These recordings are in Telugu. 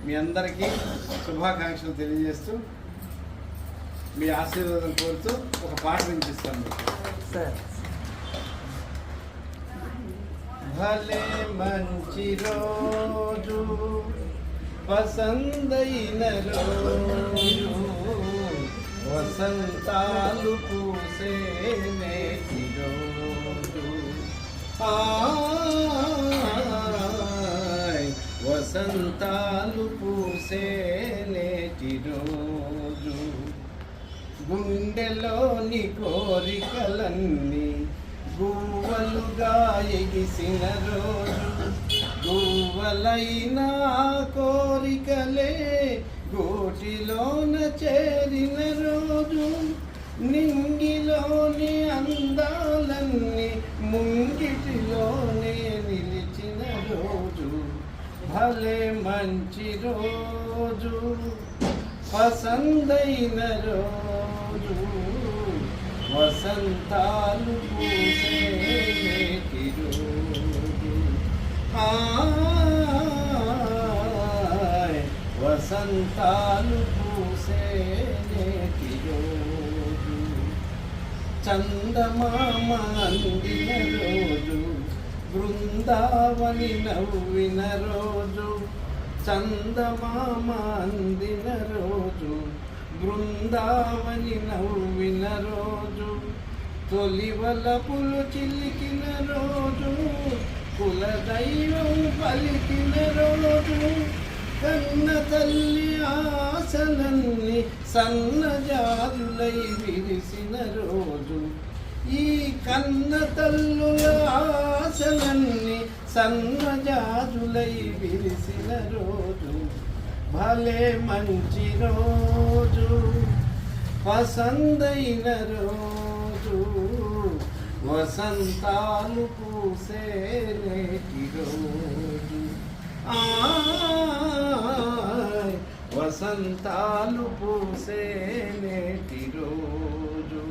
మీ అందరికీ శుభాకాంక్షలు తెలియజేస్తూ మీ ఆశీర్వాదం కోరుతూ ఒక పాట వినిపిస్తాను సార్. భలే మంచి రోజు పసందైన రోజు వసంతాలు పూసే నేటి రోజు వసంతాలు పూసే నేటి రోజు గుండెలోని కోరికలన్నీ గువ్వలుగా ఎగిసిన రోజు గువ్వలైన కోరికలే గోటిలోన చేరిన రోజు నింగిలోని అందాలన్నీ ముంగిటిలోనే నిలిచిన రోజు భలే మంచి రోజు పసందైన రోజు వసంతాలు పూసే నేటి రోజు వసంతాలు పూసే నేటి రోజు చందమామ అందిన రోజు బృందావని నవ్విన రోజు చందమామ అందిన రోజు బృందావని నవ్విన రోజు తొలివలపులు చిలికిన రోజు కులదైవం పలికిన రోజు కన్న తల్లి ఆశలన్నీ సన్నజాజులై విరిసిన రోజు ఈ కన్న తల్లుల ఆశలన్నీ సన్నజాజులై విరిసిన రోజు భలే మంచి రోజు పసందైన రోజు వసంతాలు పూసే నేటి రోజు వసంతాలు పూసే నేటి రోజు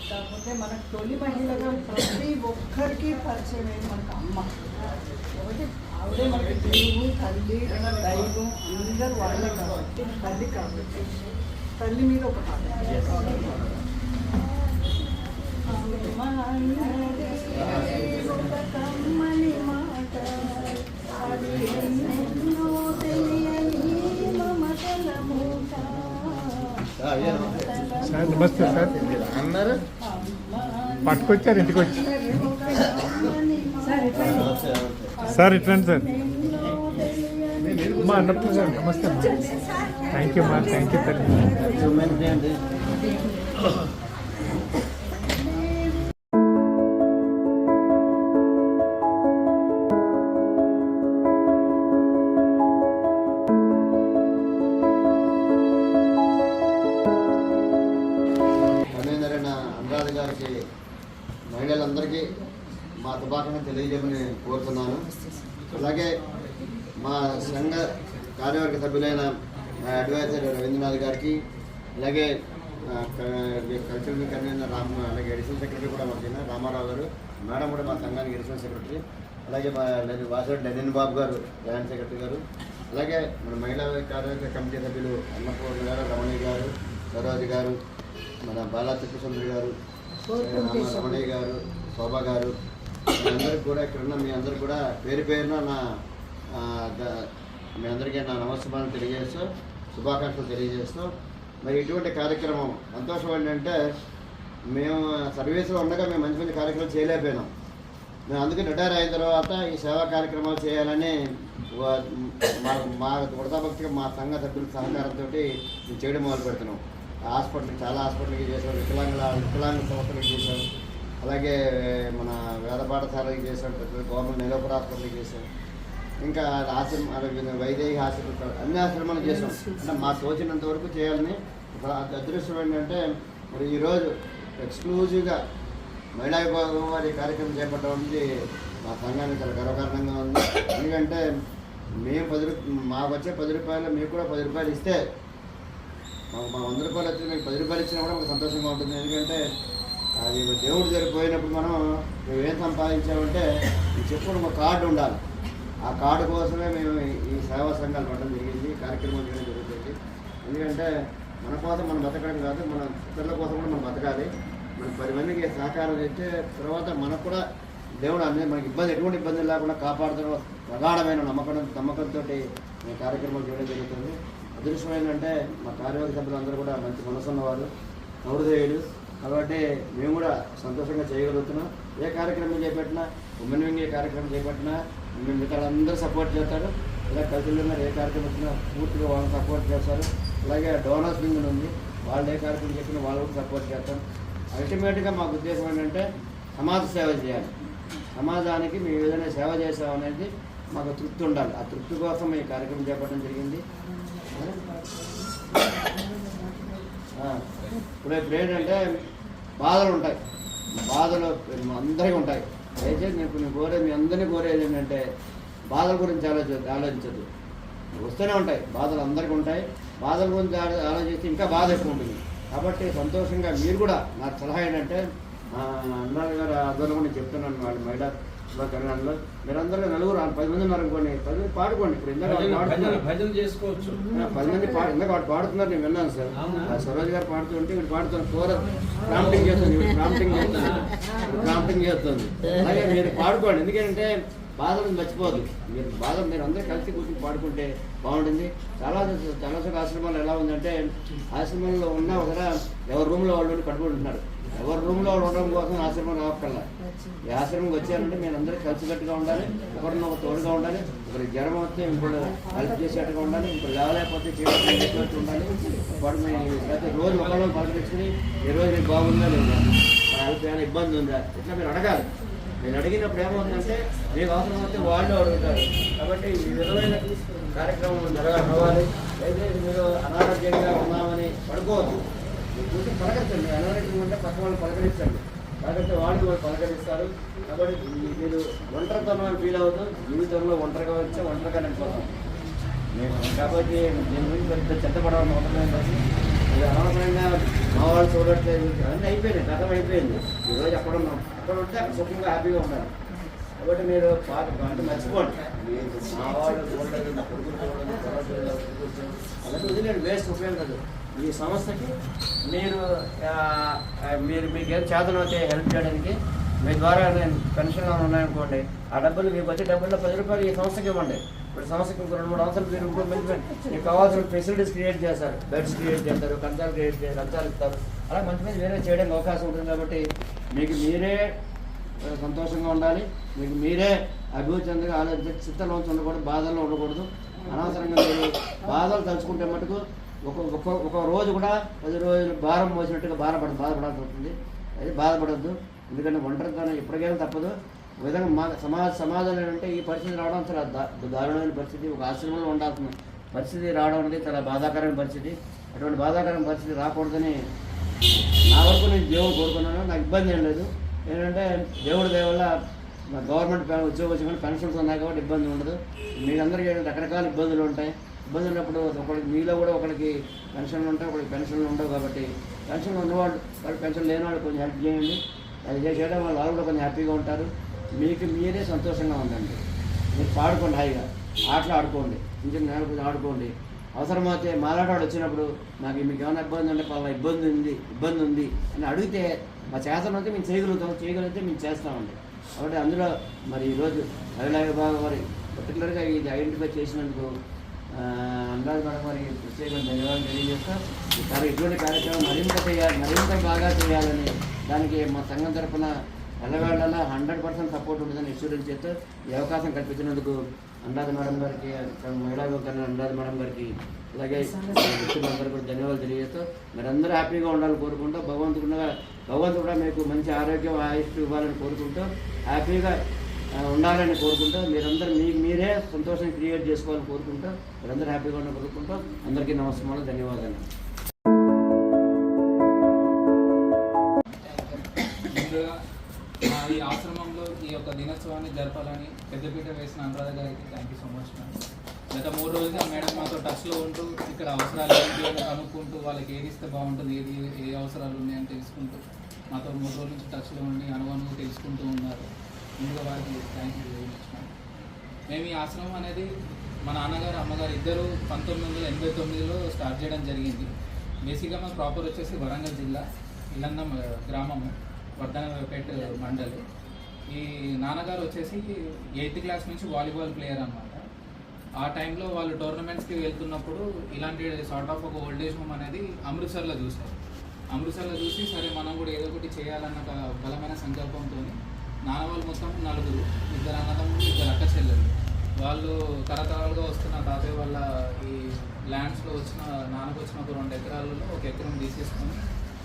కాకపోతే మనకు తొలి మహిళగా ప్రతి ఒక్కరికి పరిచయం అయింది మనకు అమ్మ. కాబట్టి ఆవిడే మనకి దేవుడు తల్లి దైవం అందరూ వాళ్ళే కాబట్టి తల్లి కాబట్టి తల్లి మీద ఒక పాట. కమ్మని మాట అది ఎన్నో తెలియని మమతల మూట. సార్ నమస్తే సార్. అన్నారు పట్టుకొచ్చారు ఇంటికి వచ్చి. సార్ ఇట్లండి సార్. అమ్మా అన్నప్పుడు సార్ నమస్తే అమ్మా. థ్యాంక్ యూ అమ్మా. థ్యాంక్ యూ తల్లి. అనురాధ గారికి మహిళలందరికీ మా శుభాకాంక్షలు తెలియజేయమని కోరుతున్నాను. అలాగే మా సంఘ కార్యవర్గ సభ్యులైన మా అడ్వైజర్ రవీంద్రనాథ్ గారికి, అలాగే కల్చరల్ కన్వీనర్ అలాగే అడిషనల్ సెక్రటరీ కూడా మాకు రామారావు గారు, మేడం కూడా మా సంఘానికి అడిషనల్ సెక్రటరీ, అలాగే మా వాసరెడ్డి నవీన్ బాబు గారు జాయింట్ సెక్రటరీ గారు, అలాగే మన మహిళా కార్యవర్గ కమిటీ సభ్యులు అన్నపూర్ణ గారు, రమణి గారు, సరోజి గారు, మన బాలా తిప్పసుందరి గారు, రమణయ్య గారు, శోభా గారు, మీ అందరికి కూడా ఇక్కడున్న మీ అందరికి కూడా పేరు పేరున మీ అందరికీ నా నమస్కారాలు తెలియజేస్తూ శుభాకాంక్షలు తెలియజేస్తూ మరి ఇటువంటి కార్యక్రమం సంతోషం ఏంటంటే మేము సర్వీసులో ఉండగా మేము మంచి మంచి కార్యక్రమాలు చేయలేకపోయినాం. మేము అందుకే రిటైర్ అయిన తర్వాత ఈ సేవా కార్యక్రమాలు చేయాలని మా వృధాభక్తిగా మా సంఘ సభ్యుల సహకారంతో మేము చేయడం మొదలు పెడుతున్నాం. హాస్పిటల్కి చాలా హాస్పిటల్కి చేసాం, వికలాంగ సంస్థలకు చేసాం, అలాగే మన వేద పాఠశాలకి చేసాం, గవర్నమెంట్ నిలోపర హాస్పిటల్కి చేసాం, ఇంకా ఆశ్రమం వైదేహి హాస్పిటల్ అన్ని ఆశ్రమాలు చేసాం. అంటే మా తోచినంత వరకు చేయాలని. అదృష్టం ఏంటంటే మరి ఈరోజు ఎక్స్క్లూజివ్గా మహిళా విభాగం వారి కార్యక్రమం చేపట్టడం అనేది మా సంఘానికి చాలా గర్వకారణంగా ఉంది. ఎందుకంటే మేము మాకు వచ్చే 10 రూపాయలు మీకు కూడా 10 రూపాయలు ఇస్తే మాకు 100 రూపాయలు వచ్చి మీకు 10 రూపాయలు ఇచ్చినా కూడా మాకు సంతోషంగా ఉంటుంది. ఎందుకంటే అది దేవుడు జరిగిపోయినప్పుడు మనం ఏం సంపాదించామంటే చెప్పుకుని ఒక కార్డు ఉండాలి. ఆ కార్డు కోసమే మేము ఈ సేవా సంఘాలు పడడం జరిగింది, కార్యక్రమం చేయడం జరుగుతుంది. ఎందుకంటే మన కోసం మనం బతకడం కాదు, మన ఇతరుల కోసం కూడా మనం బతకాలి. మనం 10 మందికి సహకారం చేస్తే తర్వాత మనకు కూడా దేవుడు అన్నీ మనకి ఎటువంటి ఇబ్బంది లేకుండా కాపాడుతున్న ప్రగాఢమైన నమ్మకంతో ఈ కార్యక్రమం చేయడం జరుగుతుంది. అదృష్టం ఏంటంటే మా కార్యవర్గ సభ్యులందరూ కూడా మంచి మనసున్నవారు, హృదయులు. కాబట్టి మేము కూడా సంతోషంగా చేయగలుగుతున్నాం. ఏ కార్యక్రమం చేపట్టినా, ఉమెన్ వింగ్ ఏ కార్యక్రమం చేపట్టినా మేము మిగతా అందరూ సపోర్ట్ చేస్తారు. ఇలా కల్చర్లో ఏ కార్యక్రమం వచ్చినా పూర్తిగా వాళ్ళని సపోర్ట్ చేస్తారు. అలాగే డోనర్స్ వింగ్ ఉంది, వాళ్ళు ఏ కార్యక్రమం చెప్పినా వాళ్ళు కూడా సపోర్ట్ చేస్తారు. అల్టిమేట్గా మాకు ఉద్దేశం ఏంటంటే సమాజ సేవ చేయాలి. సమాజానికి మేము ఏదైనా సేవ చేసామనేది మాకు తృప్తి ఉండాలి. ఆ తృప్తి కోసం ఈ కార్యక్రమం చేపట్టడం జరిగింది. ఇప్పుడు ఏంటంటే బాధలు ఉంటాయి, బాధలు అందరికీ ఉంటాయి. దయచేసి నేను కోరేది, మీ అందరినీ కోరేది ఏంటంటే బాధల గురించి ఆలోచించదు. వస్తూనే ఉంటాయి బాధలు, అందరికీ ఉంటాయి. బాధల గురించి ఆలోచిస్తే ఇంకా బాధ ఎక్కువ ఉంటుంది. కాబట్టి సంతోషంగా మీరు కూడా నాకు సలహా ఏంటంటే అన్నారు గారు ఆధ్వర్యంలో నేను చెప్తున్నాను, వాళ్ళు మహిళా కళ్యాణంలో మీరందరూ నలుగురు 10 మంది ఉన్నారు అనుకోండి, 10 మంది పాడుకోండి. ఇప్పుడు భజన చేసుకోవచ్చు, 10 మంది ఇందాక వాడు పాడుతున్నారు, నేను విన్నాను సార్. సరోజ్ గారు పాడుతుంటే వీడు పాడుతున్నారు, ప్రాంప్టింగ్ చేస్తుంది, ప్రాంప్టింగ్ చేస్తుంది. అలాగే మీరు పాడుకోండి, ఎందుకంటే బాధలను మర్చిపోవద్దు. మీరు అందరూ కలిసి కూర్చొని పాడుకుంటే బాగుంటుంది. చాలా ఆశ్రమాలు ఎలా ఉందంటే ఆశ్రమంలో ఉన్న ఒకరా ఎవరి రూమ్లో వాళ్ళు పడుకుంటున్నారు. ఎవరి రూమ్లో వాళ్ళు ఉండడం కోసం ఆశ్రమం రావక్కల్లా. ఈ ఆశ్రమంకి వచ్చారంటే మీరు అందరూ కలిసికట్టుగా ఉండాలి, ఒకరిని ఒక తోడుగా ఉండాలి. ఒకరి జ్వరం వస్తే ఇంకోటి హెల్ప్ చేసేట్టుగా ఉండాలి, ఇంకోటి లేవలేకపోతే చేసేట్టు ఉండాలి. వాడు ప్రతి రోజు ఒకళ్ళు పలకరించుకుని ఈ రోజు నీకు బాగుందా లేదా, హెల్ప్ ఏమైనా ఇబ్బంది ఉందా, ఇట్లా మీరు అడగాలి. నేను అడిగినప్పుడు ఏమవుతుందంటే మీకు అవసరం వస్తే వాళ్ళు అడుగుతారు. కాబట్టి ఈ విధమైన కార్యక్రమం జరగాలి. అయితే మీరు అనారోగ్యంగా ఉన్నామని పడుకోవద్దు, మీరు కూర్చొని పలకరించండి. అనారోగ్యంగా ఉంటే పక్క వాళ్ళు పలకరించండి, కాబట్టి వాళ్ళు పలకరిస్తారు. కాబట్టి మీరు ఒంటరితనం ఫీల్ అవుతుంది, జీవితంలో ఒంటరిగా వచ్చే ఒంటరిగా నిండిపోతాం మేము. కాబట్టి దీని గురించి పెద్ద చెత్తపడవడం అవసరం కాదు. ఇది అనవసరంగా మా వాళ్ళు చూడట్లేదు, అన్నీ అయిపోయింది, గతం అయిపోయింది. ఈరోజు అక్కడ ఉన్నాం, అక్కడ ఉంటే అక్కడ సుఖంగా హ్యాపీగా ఉండాలి. కాబట్టి మీరు అంటే మర్చిపోండి, మా వాళ్ళు చూడలేదు, నా కొడుకులు చూడలేదు, అలాగే వదిలేండి, వేస్ట్ ఉపయోగం కాదు. ఈ సంస్థకి మీకు ఏం చేతనైతే హెల్ప్ చేయడానికి మీ ద్వారా నేను పెన్షన్లో ఉన్నాయనుకోండి, ఆ డబ్బులు మీకు వచ్చే డబ్బుల్లో 10 రూపాయలు ఈ సంస్థకి ఇవ్వండి. ఇప్పుడు సంస్థకి ఇంకో 2-3 అవసరం మీరు ఇంకో మంచి మీకు కావాల్సిన ఫెసిలిటీస్ క్రియేట్ చేస్తారు, బెడ్స్ క్రియేట్ చేస్తారు, కంచాలు క్రియేట్ చేస్తారు, కంచాలు ఇస్తారు. అలా మంచి మంచి వేరే చేయడానికి అవకాశం ఉంటుంది. కాబట్టి మీకు మీరే సంతోషంగా ఉండాలి, మీకు మీరే అభివృద్ధి చెందగా ఆలోచించే చిత్తలోంచి ఉండకూడదు, బాధల్లో ఉండకూడదు. అనవసరంగా మీరు బాధలు తలుచుకుంటే మటుకు ఒక రోజు కూడా 10 రోజులు భారం మోసినట్టుగా బాధపడాల్సి ఉంటుంది. అది బాధపడద్దు, ఎందుకంటే ఒంటరితనం ఎప్పటికైనా తప్పదు. ఒక విధంగా సమాజంలో ఏంటంటే ఈ పరిస్థితి రావడం చాలా దారుణమైన పరిస్థితి. ఒక ఆశ్రమంలో ఉండాల్సిన పరిస్థితి రావడం అనేది చాలా బాధాకరమైన పరిస్థితి. అటువంటి బాధాకరమైన పరిస్థితి రాకూడదని నా వరకు నేను దేవుడు కోరుకున్నాను. నాకు ఇబ్బంది ఏం లేదు. ఏంటంటే దేవుడి దయ వల్ల గవర్నమెంట్ ఉద్యోగం పెన్షన్స్ ఉన్నాయి కాబట్టి ఇబ్బంది ఉండదు. మీరందరికీ ఏంటంటే రకరకాల ఇబ్బందులు ఉంటాయి. ఇబ్బంది ఉన్నప్పుడు ఒకరికి మీలో కూడా ఒకరికి పెన్షన్లు ఉంటాయి, ఒకరికి పెన్షన్లు ఉండవు. కాబట్టి పెన్షన్లు ఉన్నవాళ్ళు పెన్షన్ లేని వాళ్ళు కొంచెం హెల్ప్ చేయండి. అది చేయడం వల్ల వాళ్ళు కూడా కొంచెం హ్యాపీగా ఉంటారు. మీకు మీరే సంతోషంగా ఉండండి. మీరు పాడుకోండి, హాయిగా ఆటలు ఆడుకోండి, ఇంటికి నేల ఆడుకోండి. అవసరమైతే మాలాటవాడు వచ్చినప్పుడు నాకు మీకు ఏమైనా ఇబ్బంది ఉంటే పలానా ఇబ్బంది ఉంది అని అడిగితే మా చేతనైతే మేము చేయగలిగితే మేము చేస్తామండి. కాబట్టి అందులో మరి ఈరోజు మహిళా విభాగం వారి పర్టికులర్గా ఇది ఐడెంటిఫై చేసినందుకు అనురాధ మేడం వారికి ప్రత్యేకంగా ధన్యవాదాలు తెలియజేస్తాం. కానీ ఇటువంటి కార్యక్రమం మరింత బాగా చేయాలని దానికి మా సంఘం తరఫున ఎల్లవేళలా 100% సపోర్ట్ ఉంటుందని ఇన్సూరెన్స్ చేస్తూ ఈ అవకాశం కల్పించినందుకు అనురాధ మేడం గారికి, మహిళా విభాగం అనురాధ మేడం గారికి, అలాగే వ్యక్తులందరూ కూడా ధన్యవాదాలు తెలియజేస్తూ మీరందరూ హ్యాపీగా ఉండాలని కోరుకుంటూ భగవంతుడు కూడా మీకు మంచి ఆరోగ్యం ఆయుష్టు ఇవ్వాలని కోరుకుంటూ హ్యాపీగా ఉండాలని కోరుకుంటూ మీరందరూ మీరే సంతోషం క్రియేట్ చేసుకోవాలని కోరుకుంటూ మీరందరూ హ్యాపీగా ఉండాలని కోరుకుంటూ అందరికీ నమస్కారాలు, ధన్యవాదాలు. దినోత్సవాన్ని జరపాలని పెద్దపీట వేసిన అనురాధ గారికి thank you so much madam. గత 3 రోజులుగా మేడం మాతో టచ్లో ఉంటూ ఇక్కడ అవసరాలు ఏంటి అని కనుక్కుంటూ వాళ్ళకి ఏది ఇస్తే బాగుంటుంది, ఏ అవసరాలు ఉన్నాయని తెలుసుకుంటూ మాతో 3 రోజుల నుంచి టచ్లో ఉండి అనువనువు తెలుసుకుంటూ ఉన్నారు. ముందుగా వారికి thank you very much madam. మేము ఈ ఆశ్రమం అనేది మా నాన్నగారు అమ్మగారు ఇద్దరు 1989లో స్టార్ట్ చేయడం జరిగింది. బేసిక్గా మా ప్రాపర్ వచ్చేసి వరంగల్ జిల్లా ఇల్లంద గ్రామము, వర్ధనపేట మండలి. ఈ నాన్నగారు వచ్చేసి 8th క్లాస్ నుంచి వాలీబాల్ ప్లేయర్ అన్నమాట. ఆ టైంలో వాళ్ళు టోర్నమెంట్స్కి వెళ్తున్నప్పుడు ఇలాంటి సార్ట్ ఆఫ్ ఒక ఓల్డేజ్ హోమ్ అనేది అమృత్సర్లో చూశారు. అమృత్సర్లో చూసి సరే మనం కూడా ఏదో ఒకటి చేయాలన్న ఒక బలమైన సంకల్పంతో నాన్న వాళ్ళు మొత్తం 4, 2 అన్నదమ్ములు 2 అక్క చెల్లెలు. వాళ్ళు తరతరాలుగా వస్తున్న తాతయ్య వాళ్ళ ఈ ల్యాండ్స్లో వచ్చిన నాన్నకు వచ్చిన ఒక 2 ఎకరాలలో 1 ఎకరం తీసేసుకొని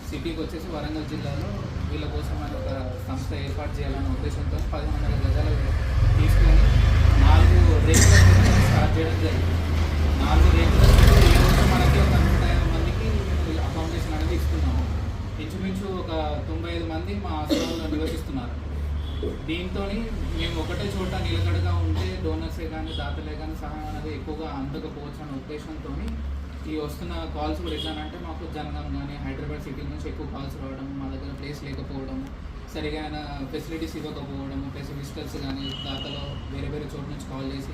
సిటీకి వచ్చేసి వరంగల్ జిల్లాలో వీళ్ళ కోసం అని ఒక సంస్థ ఏర్పాటు చేయాలన్న ఉద్దేశంతో 1500 గజాలు తీసుకొని 4 రేకుల స్టార్ట్ చేయడం జరిగింది. 4 రేకుల ఈరోజు మనకి ఒక 150 మందికి అకామిడేషన్ అనేది ఇస్తున్నాము. ఇంచుమించు ఒక 95 మంది మా ఆశ్రమంలో నివసిస్తున్నారు. దీంతో మేము ఒకటే చోట నిలకడగా ఉంటే డోనర్సే కానీ దాతలే కానీ సహాయం అనేది ఎక్కువగా అందకపోవచ్చు అనే ఉద్దేశంతో ఈ వస్తున్న కాల్స్ కూడా ఎట్లానంటే మాకు జనగాం కానీ హైదరాబాద్ సిటీ నుంచి ఎక్కువ కాల్స్ రావడం, మా దగ్గర ప్లేస్ లేకపోవడం, సరిగా ఫెసిలిటీస్ ఇవ్వకపోవడం, ప్లస్ విజిటర్స్ కానీ దాతలో వేరే వేరే చోటు నుంచి కాల్ చేసి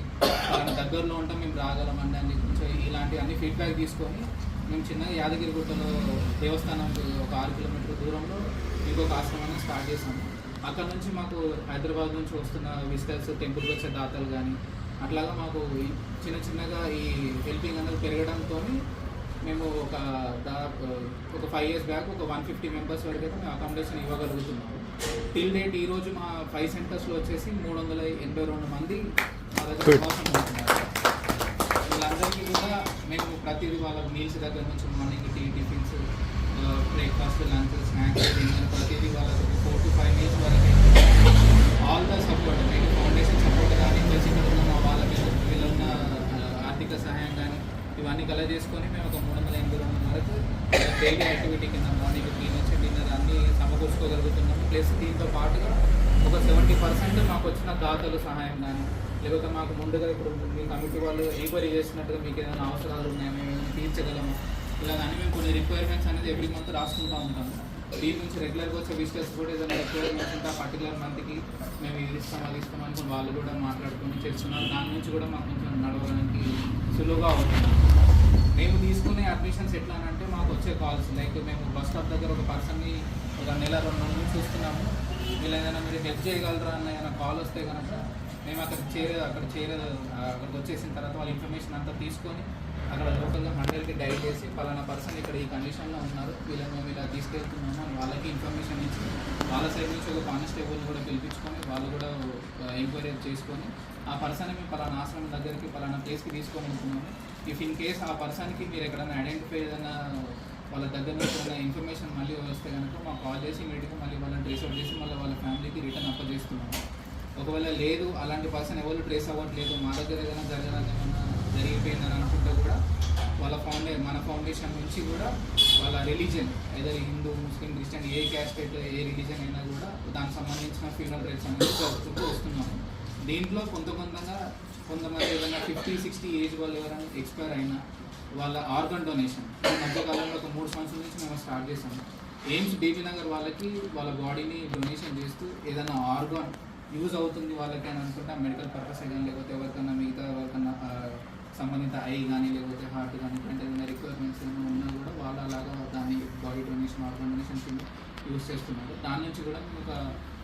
వాళ్ళ దగ్గరలో ఉంటాం మేము రాగలమండి అని కొంచెం ఇలాంటి అన్ని ఫీడ్బ్యాక్ తీసుకొని మేము చిన్నగా యాదగిరిగుట్టలో దేవస్థానం ఒక 6 కిలోమీటర్ల దూరంలో ఇంకొక ఆశ్రమాన్ని స్టార్ట్ చేసాము. అక్కడ నుంచి మాకు హైదరాబాద్ నుంచి వస్తున్న విజిటర్స్, టెంపుల్కి వచ్చే దాతలు కానీ అట్లాగా మాకు చిన్నగా ఈ హెల్పింగ్ అనేది పెరగడంతో మేము ఒక 5 years బ్యాక్ ఒక 150 మెంబర్స్ వరకు అయితే మేము అకామిడేషన్ ఇవ్వగలుగుతున్నాము. టిల్ డేట్ ఈరోజు మా 5 సెంటర్స్లో వచ్చేసి 382 మంది మా దగ్గర నివాసం ఉంటున్నారు. వీళ్ళందరికీ కూడా మేము ప్రతిదీ వాళ్ళ మీల్స్ దగ్గర నుంచి morning tea, tiffins, breakfast, lunch, snacks, dinner ప్రతిదీ వాళ్ళకి 4 to 5 meals వరకు ఆల్ ద సపోర్ట్ మీకు ఫౌండేషన్ సపోర్ట్ కానీ ప్లస్ ఇక్కడ ఉన్న మా వాళ్ళ వీళ్ళ ఉన్న ఆర్థిక సహాయం కానీ ఇవన్నీ కలెక్ట్ చేసుకొని మేము ఒక 382 వరకు డైలీ యాక్టివిటీ కింద మార్నింగ్ టీ నుంచి డిన్నర్ అన్నీ సమకూర్చుకోగలుగుతున్నాము. ప్లస్ దీంతో పాటుగా ఒక 70% మాకు వచ్చిన దాతలు సహాయం కానీ లేకపోతే మాకు ముందుగా ఇప్పుడు మీ కమిటీ వాళ్ళు ఎంక్వైరీ చేసినట్టుగా మీకు ఏదైనా అవసరాలు ఉన్నాయో మేము తీర్చగలము ఇలా కానీ మేము కొన్ని రిక్వైర్మెంట్స్ అనేది ఎవ్రీ మంత్ రాసుకుంటూ ఉంటాము. దీని నుంచి రెగ్యులర్గా వచ్చే విజిటర్స్ కూడా ఏదైనా రిక్వైర్మెంట్స్ ఉంటే ఆ పర్టికులర్ మంత్కి మేము ఇది ఇస్తాం అది ఇస్తాం అనుకుని వాళ్ళు కూడా మాట్లాడుకొని చేస్తున్నారు. దాని నుంచి కూడా మాకు కొంచెం నడవడానికి సులువుగా అవుతుంది. మేము తీసుకునే అడ్మిషన్స్ ఎట్లా అంటే మాకు వచ్చే కాల్స్ లైక్ మేము బస్ స్టాప్ దగ్గర ఒక పర్సన్ని ఒక 1-2 నెలల నుంచి చూస్తున్నాము. వీళ్ళు ఏదైనా మీరు హెల్ప్ చేయగలరా అన్న ఏదైనా కాల్ వస్తే కనుక మేము అక్కడికి వచ్చేసిన తర్వాత వాళ్ళ ఇన్ఫర్మేషన్ అంతా తీసుకొని అక్కడ లోకల్గా మండలికి డైల్ చేసి పలానా పర్సన్ ఇక్కడ ఈ కండిషన్లో ఉన్నారు, వీళ్ళని మేము ఇలా తీసుకెళ్తున్నాము అని వాళ్ళకి ఇన్ఫర్మేషన్ ఇచ్చి వాళ్ళ సైడ్ నుంచి ఒక కానిస్టేబుల్ని కూడా పిలిపించుకొని వాళ్ళు కూడా ఎంక్వైరీ చేసుకొని ఆ పర్సన్ని మేము పలానా ఆశ్రమం దగ్గరికి పలానా ప్లేస్కి తీసుకొని వెళ్తున్నాము. ఇఫ్ ఇన్ కేస్ ఆ పర్సన్కి మీరు ఎక్కడైనా ఐడెంటిఫై ఏదైనా వాళ్ళ దగ్గర నుంచి ఏదైనా ఇన్ఫర్మేషన్ మళ్ళీ వస్తే కనుక మాకు కాల్ చేసి ఇమీడియట్గా మళ్ళీ వాళ్ళని ట్రేస్ అవుట్ చేసి మళ్ళీ వాళ్ళ ఫ్యామిలీకి రిటర్న్ అప్పచేస్తున్నాము. ఒకవేళ లేదు అలాంటి పర్సన్ ఎవరు ట్రేస్ అవ్వట్లేదు మా దగ్గర ఏదైనా జరిగిపోయిందని అనుకుంటే కూడా వాళ్ళ మన ఫౌండేషన్ నుంచి కూడా వాళ్ళ రిలీజన్ ఏదైనా హిందూ, ముస్లిం, క్రిస్టియన్ ఏ క్యాస్ట్ ఏ రిలీజన్ అయినా కూడా దానికి సంబంధించిన ఫ్యూనరల్ రేట్స్ అనేది జరుపుకుంటూ వస్తున్నాము. దీంట్లో కొంతమంది ఏదైనా 50-60 ఏజ్ వాళ్ళు ఎవరైనా ఎక్స్పైర్ అయినా వాళ్ళ ఆర్గన్ డొనేషన్ ఈ మధ్యకాలంలో ఒక 3 సంవత్సరాల నుంచి మేము స్టార్ట్ చేసాము. ఎయిమ్స్ బీబీ నగర్ వాళ్ళకి వాళ్ళ బాడీని డొనేషన్ చేస్తూ ఏదైనా ఆర్గాన్ యూజ్ అవుతుంది వాళ్ళకి అని అనుకుంటే మెడికల్ పర్పస్ కానీ లేకపోతే ఎవరికైనా మిగతా ఎవరికైనా సంబంధిత ఐ కానీ లేకపోతే హార్ట్ కానీ ఇట్లాంటి ఏదైనా రిక్వైర్మెంట్స్ ఏమైనా ఉన్నా కూడా వాళ్ళు అలాగా దాన్ని బాడీ డొనేషన్ ఆర్గన్ డొనేషన్ కింద యూజ్ చేస్తున్నారు. దాని నుంచి కూడా మేము ఒక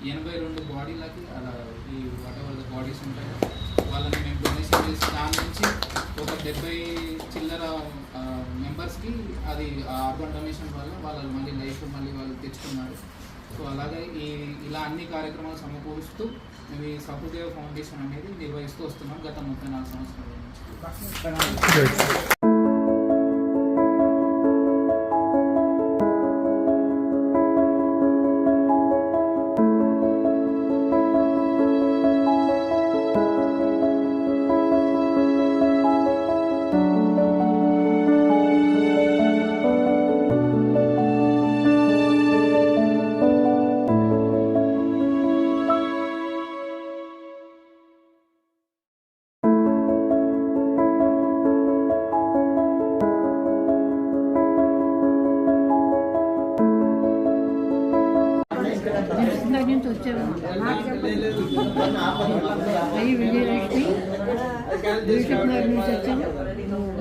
82 బాడీలకి అలా ఈ వాట్ ఎవర్ ద బాడీస్ ఉంటాయో వాళ్ళని మేము డొనేషన్ చేసి దాని నుంచి ఒక 70 చిల్లర మెంబర్స్కి అది ఆర్గన్ డొనేషన్ వల్ల వాళ్ళ మళ్ళీ లైఫ్ మళ్ళీ వాళ్ళు తెచ్చుకున్నారు. సో అలాగే ఇలా అన్ని కార్యక్రమాలు సమకూరుస్తూ మేము ఈ సహృదయ ఫౌండేషన్ అనేది నిర్వహిస్తూ వస్తున్నాం గత 34 సంవత్సరాల నుంచి. బీటెక్నగర్ నుంచి వచ్చాను.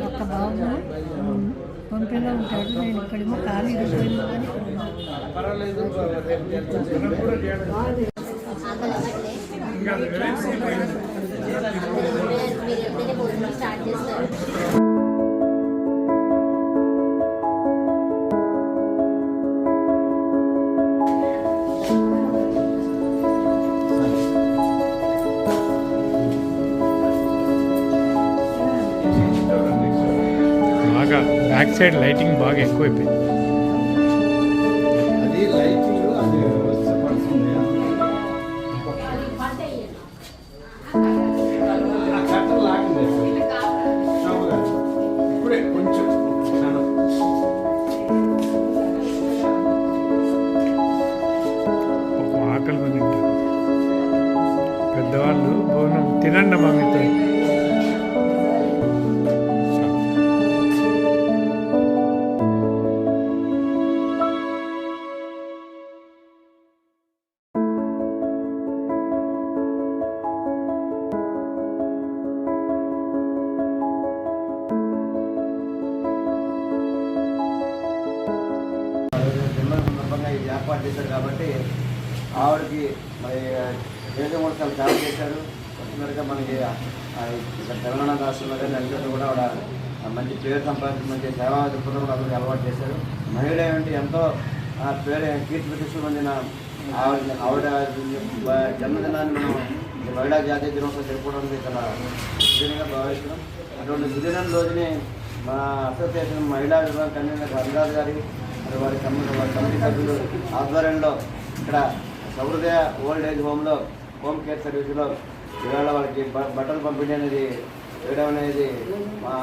ఒక బాబు పంపిలో ఉంటాడు. నేను ఇక్కడేమో ఖాళీ అయిపోయింది కానీ పర్వాలేదు. మీరు ఎప్పుడైనా భోజనం స్టార్ట్ చేస్తారు. బాగా బ్యాక్ సైడ్ లైటింగ్ బాగా ఎక్కువైపోయింది. అది లైటింగ్ అది వస్తే పడుతుంది. ఆ కట్టలు లాగింది షాపుగా. ఇప్పుడే కొంచెం క్షణం. పాపం ఆకలి కొని తింటారు పెద్దవాళ్ళు. భోజనం తినండి మమ్మీతో. జన్మదిన సందర్భంగా ఇది ఏర్పాటు చేశారు కాబట్టి ఆవిడకి మరి దేశంలో చాలా సేవ చేశారు. పర్టికులర్గా మనకి ఇక్కడ తెలంగాణ రాష్ట్రంలో కానీ అన్నింటిలో కూడా ఆవిడ మంచి పేరు సంపాదించి మంచి సేవా దృక్పథం కూడా అందరికీ అలవాటు చేశారు. మహిళ ఏమిటి ఎంతో పేరు కీర్తి ప్రతిష్టలు పొందిన ఆవిడ జన్మదినాన్ని మనం ఈ మహిళా జాతీయ దినోత్సవం జరుపుకోవడానికి చాలా సుదీనంగా భావిస్తున్నాం. అటువంటి సుదీనం రోజుని మా అసోసియేషన్ మహిళా విభాగం కన్వీనర్ అనురాధ గారి మరి వారి కమిటీ సభ్యులు ఆధ్వర్యంలో ఇక్కడ సహృదయ ఓల్డ్ ఏజ్ హోమ్ కేర్ సర్వీసులో ఇవాళ వాళ్ళకి బట్టలు పంపిణీ అనేది చేయడం అనేది మా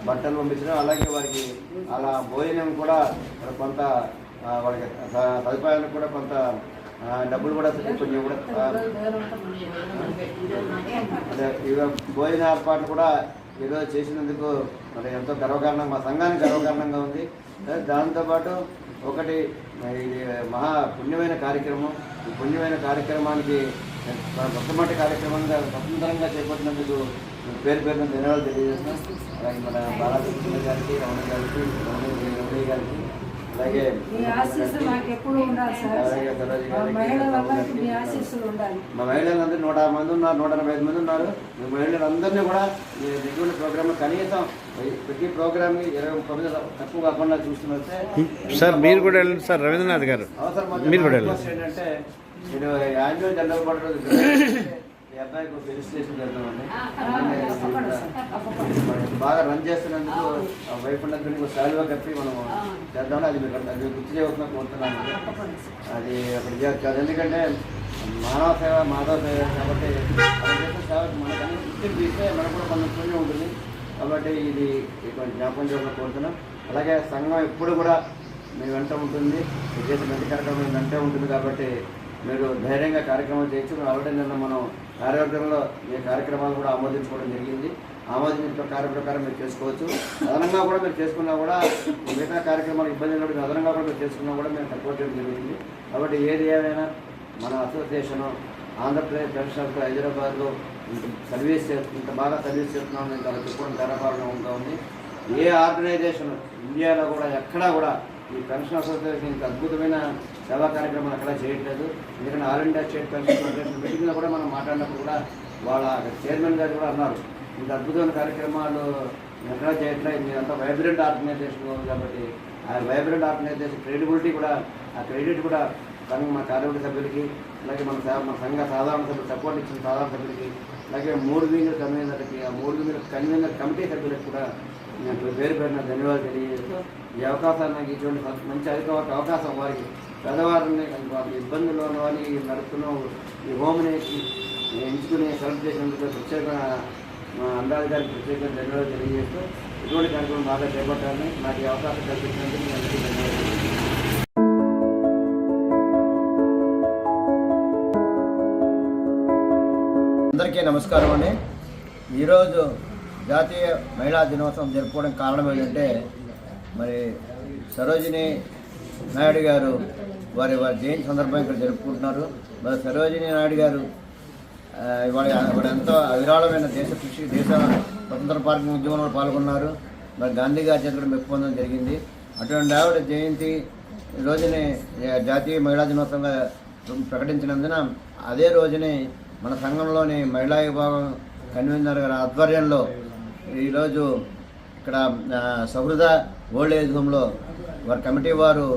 బట్టలు పంపించడం, అలాగే వారికి అలా భోజనం కూడా కొంత వాళ్ళకి సదుపాయాలకు కూడా కొంత డబ్బులు కూడా కొంచెం కూడా అదే ఇక భోజన ఏర్పాట్లు కూడా ఈరోజు చేసినందుకు మరి ఎంతో గర్వకారణంగా మా సంఘానికి గర్వకారణంగా ఉంది. దాంతోపాటు ఒకటి ఇది మహా పుణ్యమైన కార్యక్రమం. ఈ పుణ్యమైన కార్యక్రమానికి మొట్టమొదటి కార్యక్రమంగా స్వతంత్రంగా చేపట్టినందుకు పేరు పేరున ధన్యవాదాలు తెలియజేస్తున్నాం. అలాగే మన బాలకృష్ణ గారికి, రమణ గారికి, రమణయ్య గారికి, అలాగే మా మహిళలందరూ 150 మంది ఉన్నారు, 185 మంది ఉన్నారు. మీ మహిళలందరినీ కూడా రెగ్యులర్ ప్రోగ్రామ్ కనీసం ప్రతి ప్రోగ్రామ్ 29 తక్కువ కాకుండా చూస్తున్నట్టే సార్ మీరు కూడా వెళ్ళండి సార్. రవీంద్రనాథ్ గారు అవసరం మీరు కూడా వెళ్ళండి. ఏంటంటే నేను యాన్యువల్ జనరల్ బాడీ ఈ అబ్బాయికి రిజిస్ట్రేషన్ జరుగుతుందండి. బాగా రన్ చేస్తున్నందుకు వైఫ్ అందరికీ శాలువా కప్పి మనం చేద్దామని అది గుర్తు చేయవలసిన కోరుతున్నాను. అది అక్కడ కాదు, ఎందుకంటే మానవ సేవ మాధవ సేవ కాబట్టి అక్కడ చేసిన సేవకి మనకన్నీ గుర్తింపు తీస్తే మనకు కూడా కొంచెం పుణ్యం ఉంటుంది. కాబట్టి ఇది కొంచెం జ్ఞాపకం చేయడం కోరుతున్నాం. అలాగే సంఘం ఎప్పుడు కూడా మీ వెంట ఉంటుంది, మీరు చేసే మంచి కార్యక్రమం వెంటే ఉంటుంది. కాబట్టి మీరు ధైర్యంగా కార్యక్రమాలు చేయొచ్చు. ఆల్రెడీ నిన్న మనం కార్యవర్గంలో మీ కార్యక్రమాలు కూడా ఆమోదించుకోవడం జరిగింది. ఆమోదించిన ప్రకారం మీరు చేసుకోవచ్చు. అదనంగా కూడా మీరు చేసుకున్నా కూడా మిగతా కార్యక్రమాలు ఇబ్బంది ఉన్నప్పుడు అదనంగా కూడా మీరు చేసుకున్నా కూడా మేము సపోర్ట్ చేయడం జరుగుతుంది. కాబట్టి ఏది ఏమైనా మన అసోసియేషను ఆంధ్రప్రదేశ్ పెన్షనర్స్ హైదరాబాద్లో ఇంత బాగా సర్వీస్ చేస్తున్నామని చాలా చెప్పుకోవడం గర్వకారణంగా ఉంది. ఏ ఆర్గనైజేషన్ ఇండియాలో కూడా ఎక్కడా కూడా ఈ పెన్షన్ అసోసియేషన్ ఇంత అద్భుతమైన సేవా కార్యక్రమాలు ఎక్కడా చేయట్లేదు. ఎందుకంటే all India state pension association మీటింగ్లో కూడా మనం మాట్లాడినప్పుడు కూడా వాళ్ళ చైర్మన్ గారు కూడా అన్నారు, ఇంత అద్భుతమైన కార్యక్రమాలు ఎక్కడా చేయట్లేదు, మీరంతా వైబ్రెంట్ ఆర్గనైజేషన్ ఉంది. కాబట్టి ఆ వైబ్రెంట్ ఆర్గనైజేషన్ క్రెడిబిలిటీ కూడా, ఆ క్రెడిట్ కూడా మా కార్యవర్గ సభ్యులకి, అలాగే మన సంఘ సాధారణ సభ్యులు సపోర్ట్ ఇచ్చిన సాధారణ సభ్యులకి, అలాగే 3 వింగుల కన్వీనర్లకి, ఆ 3 వింగుల కన్వీనర్ కమిటీ సభ్యులకు కూడా నేను పేరు పేరున ధన్యవాదాలు తెలియజేస్తూ ఈ అవకాశాన్ని నాకు ఇటువంటి మంచి అవకాశం వారికి పేదవారిని వారికి ఇబ్బందుల్లో ఉన్న వారిని నడుపుతున్న ఈ హోమ్ని ఎంచుకుని సెలెక్ట్ చేసినందుకు ప్రత్యేకంగా మా అందాజ గారికి ప్రత్యేకంగా ధన్యవాదాలు తెలియజేస్తూ ఇటువంటి కార్యక్రమం బాగా చేపట్టాలని నాకు ఈ అవకాశం కల్పించినందుకు మీ అందరికీ ధన్యవాదాలు. అందరికీ నమస్కారం అండి. ఈరోజు జాతీయ మహిళా దినోత్సవం జరుపుకోవడానికి కారణం ఏంటంటే మరి సరోజిని నాయుడు గారు వారి జయంతి సందర్భంగా ఇక్కడ జరుపుకుంటున్నారు. మరి సరోజిని నాయుడు గారు వాడు ఎంతో అవిరాళమైన దేశ స్వతంత్ర పార్టీ ఉద్యమంలో పాల్గొన్నారు. మరి గాంధీ గారి చేత కూడా మెప్పు పొందడం జరిగింది. అటువంటి ఆవిడ జయంతి రోజునే జాతీయ మహిళా దినోత్సవంగా ప్రకటించినందున అదే రోజునే మన సంఘంలోని మహిళా విభాగం కన్వీనర్ గారి ఆధ్వర్యంలో ఈరోజు ఇక్కడ సహృద ఓల్డ్ ఏజ్ హోమ్లో వారి కమిటీ వారు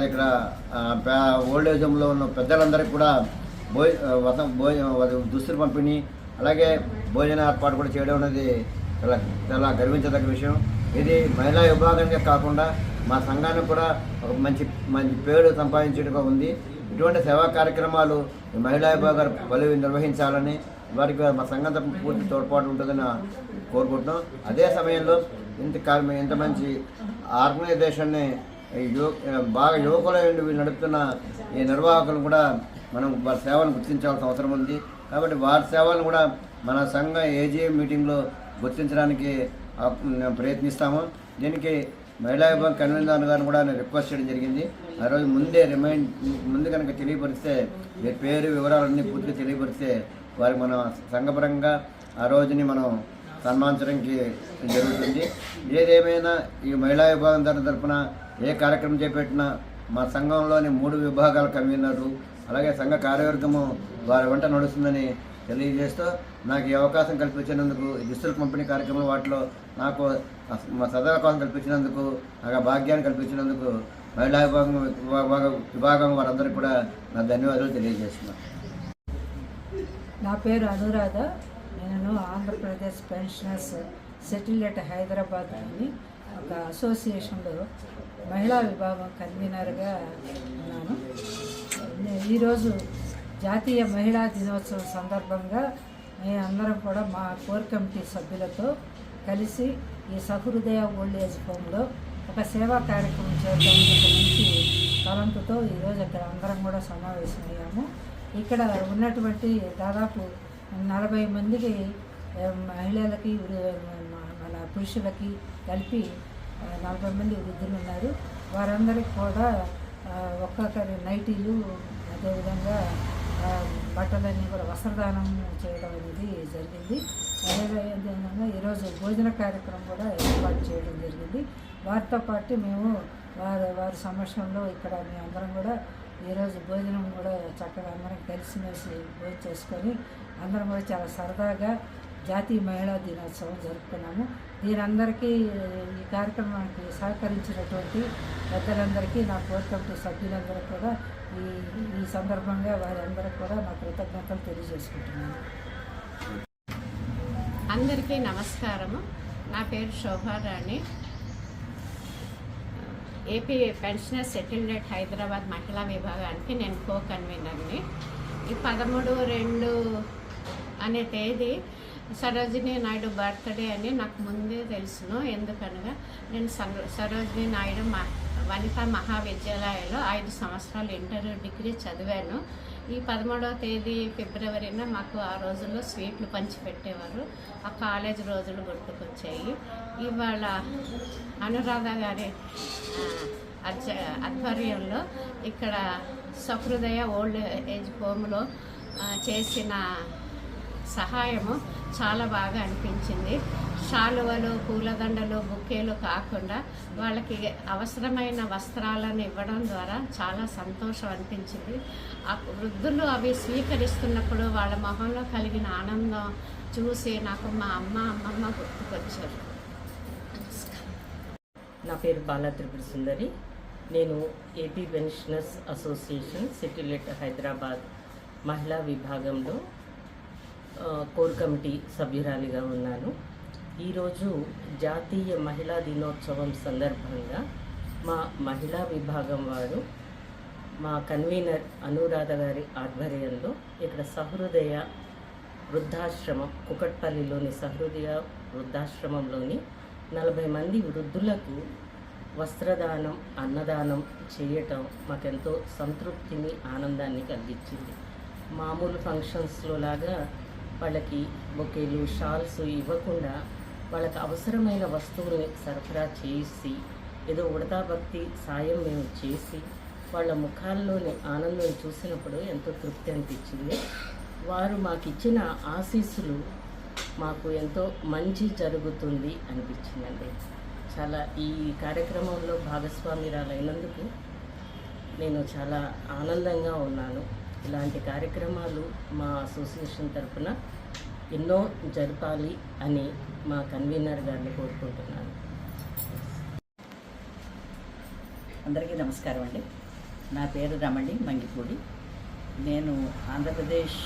ఇక్కడ ఓల్డ్ ఏజ్ హోమ్లో ఉన్న పెద్దలందరికీ కూడా దుస్తులు పంపిణీ అలాగే భోజన ఏర్పాటు కూడా చేయడం అనేది చాలా చాలా గర్వించదగ్గ విషయం. ఇది మహిళా విభాగంగా కాకుండా మా సంఘానికి కూడా ఒక మంచి పేరు సంపాదించేట్టుగా ఉంది. ఇటువంటి సేవా కార్యక్రమాలు మహిళా విభాగాలు బలి నిర్వహించాలని వారికి మా సంఘం తరపున పూర్తి తోడ్పాటు ఉంటుందని కోరుకుంటున్నాం. అదే సమయంలో ఇంత మంచి ఆర్గనైజేషన్ని బాగా యువకుల వీళ్ళు నడుపుతున్న ఈ నిర్వాహకులు కూడా మనం వారి సేవలను గుర్తించాల్సిన అవసరం ఉంది. కాబట్టి వారి సేవలను కూడా మన సంఘ ఏజీఎం మీటింగ్లో గుర్తించడానికి ప్రయత్నిస్తాము. దీనికి మహిళా విభాగం కన్వీనర్ గారిని కూడా నేను రిక్వెస్ట్ చేయడం జరిగింది. ఆ రోజు ముందు కనుక తెలియపరిస్తే పేరు వివరాలన్నీ పూర్తిగా తెలియపరిస్తే వారికి మనం సంఘపరంగా ఆ రోజుని మనం సన్మానించడానికి జరుగుతుంది. ఏదేమైనా ఈ మహిళా విభాగం తరఫున ఏ కార్యక్రమం చేపట్టినా మా సంఘంలోని 3 విభాగాల కన్వీనర్లు అలాగే సంఘ కార్యవర్గము వారి వెంట నడుస్తుందని తెలియజేస్తూ నాకు ఈ అవకాశం కల్పించినందుకు ఈ దుస్తుల పంపిణీ కార్యక్రమం వాటిలో నాకు సదవకాశం కల్పించినందుకు నాకు భాగ్యాన్ని కల్పించినందుకు మహిళా విభాగం వారందరికీ కూడా నా ధన్యవాదాలు తెలియజేస్తున్నాను. నా పేరు అనురాధ. నేను ఆంధ్రప్రదేశ్ పెన్షనర్స్ సెటిల్డ్ హైదరాబాద్ అని ఒక అసోసియేషన్లో మహిళా విభాగం కన్వీనర్గా ఉన్నాను. ఈరోజు జాతీయ మహిళా దినోత్సవం సందర్భంగా మేమందరం కూడా మా కోర్ కమిటీ సభ్యులతో కలిసి ఈ సహృదయ ఓల్డ్ ఏజ్ హోమ్లో ఒక సేవా కార్యక్రమం చేద్దామని ఒక మంచి తలంపుతో ఈరోజు ఇక్కడ అందరం కూడా సమావేశమయ్యాము. ఇక్కడ ఉన్నటువంటి దాదాపు 40 మందికి మహిళలకి మన పురుషులకి కలిపి 40 మంది వృద్ధులు ఉన్నారు. వారందరికీ కూడా ఒక్కొక్కరి నైటీలు అదేవిధంగా బట్టలన్నీ కూడా వస్త్రదానం చేయడం అనేది జరిగింది. అదేవిధంగా ఈరోజు భోజన కార్యక్రమం కూడా ఏర్పాటు చేయడం జరిగింది. వారితో పాటు మేము వారి సమక్షంలో ఇక్కడ మేము అందరం కూడా ఈరోజు భోజనం కూడా చక్కగా అందరం కలిసిమెలిసి భోజనం చేసుకొని అందరం కూడా చాలా సరదాగా జాతీయ మహిళా దినోత్సవం జరుపుకున్నాము. దీనందరికీ ఈ కార్యక్రమానికి సహకరించినటువంటి పెద్దలందరికీ నా కోర్ కమిటీ సభ్యులందరికీ కూడా ఈ సందర్భంగా వారందరికీ కూడా నా కృతజ్ఞతలు తెలియజేసుకుంటున్నాను. అందరికీ నమస్కారము. నా పేరు Shobharani. AP pensioner settled Hyderabad మహిళా విభాగానికి నేను కో కన్వీనర్ని. ఈ 13/2 అనే తేదీ సరోజినీ నాయుడు బర్త్డే అని నాకు ముందే తెలుసును. ఎందుకనగా నేను సరోజినీ నాయుడు వనితా మహావిద్యాలయంలో 5 సంవత్సరాలు ఇంటర్ డిగ్రీ చదివాను. ఈ 13వ తేదీ ఫిబ్రవరిన మాకు ఆ రోజుల్లో స్వీట్లు పంచిపెట్టేవారు. ఆ కాలేజ్ రోజులు గుర్తుకొచ్చాయి. ఇవాళ అనురాధ గారి ఆధ్వర్యంలో ఇక్కడ సహృదయ ఓల్డ్ ఏజ్ హోమ్లో చేసిన సహాయము చాలా బాగా అనిపించింది. శాలువలు, పూలదండలు, బుకేలు కాకుండా వాళ్ళకి అవసరమైన వస్త్రాలను ఇవ్వడం ద్వారా చాలా సంతోషం అనిపించింది. ఆ వృద్ధులు అవి స్వీకరిస్తున్నప్పుడు వాళ్ళ మొహంలో కలిగిన ఆనందం చూసి నాకు మా అమ్మమ్మ గుర్తుకొచ్చారు. నా పేరు బాలా త్రిపుర సుందరి. నేను AP pensioners association settled Hyderabad మహిళా విభాగంలో కోర్ కమిటీ సభ్యురాలిగా ఉన్నాను. ఈరోజు జాతీయ మహిళా దినోత్సవం సందర్భంగా మా మహిళా విభాగం వారు మా కన్వీనర్ అనురాధ గారి ఆధ్వర్యంలో ఇక్కడ సహృదయ వృద్ధాశ్రమం కుకట్పల్లిలోని సహృదయ వృద్ధాశ్రమంలోని 40 మంది వృద్ధులకు వస్త్రదానం, అన్నదానం చేయటం మాకెంతో సంతృప్తిని, ఆనందాన్ని కలిగించింది. మామూలు ఫంక్షన్స్లో లాగా వాళ్ళకి బొకేలు, షాల్స్ ఇవ్వకుండా వాళ్ళకి అవసరమైన వస్తువుల్ని సరఫరా చేసి ఏదో ఉడతా భక్తి సాయం మేము చేసి వాళ్ళ ముఖాల్లోని ఆనందం చూసినప్పుడు ఎంతో తృప్తి అనిపించింది. వారు మాకు ఇచ్చిన ఆశీస్సులు మాకు ఎంతో మంచి జరుగుతుంది అనిపించిందండి. చాలా ఈ కార్యక్రమంలో భాగస్వామ్యురాలైనందుకు నేను చాలా ఆనందంగా ఉన్నాను. ఇలాంటి కార్యక్రమాలు మా అసోసియేషన్ తరఫున ఎన్నో జరపాలి అని మా కన్వీనర్ గారిని కోరుకుంటున్నాను. అందరికీ నమస్కారం అండి. నా పేరు రమణి మంగిపూడి. నేను Andhra Pradesh